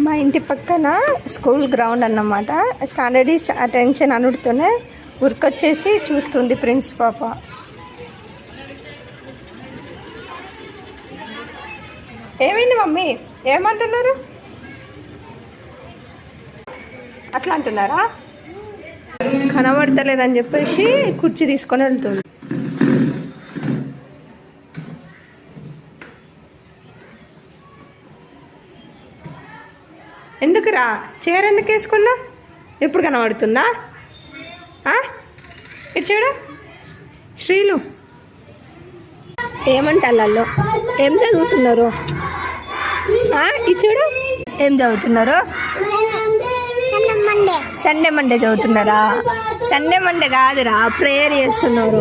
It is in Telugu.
మా ఇంటి పక్కన స్కూల్ గ్రౌండ్ అన్నమాట. స్టాండర్డ్స్ అటెన్షన్ అనుడితోనే ఉరికొచ్చేసి చూస్తుంది ప్రిన్స్ పాప. ఏమైంది మమ్మీ? ఏమంటున్నారు? అట్లా అంటున్నారా? కనబడతలేదని చెప్పేసి కుర్చీ తీసుకొని వెళ్తుంది. ఎందుకురా చీర ఎందుకు వేసుకున్నా? ఎప్పుడు కనబడుతుందా? ఇటు చూడు శ్రీలు ఏమంటాళ్ళు? ఏం చదువుతున్నారు? ఇది చూడు ఏం చదువుతున్నారు? సండే మండే చదువుతున్నారా? సండే మండే కాదురా, ప్రేయర్ చేస్తున్నారు.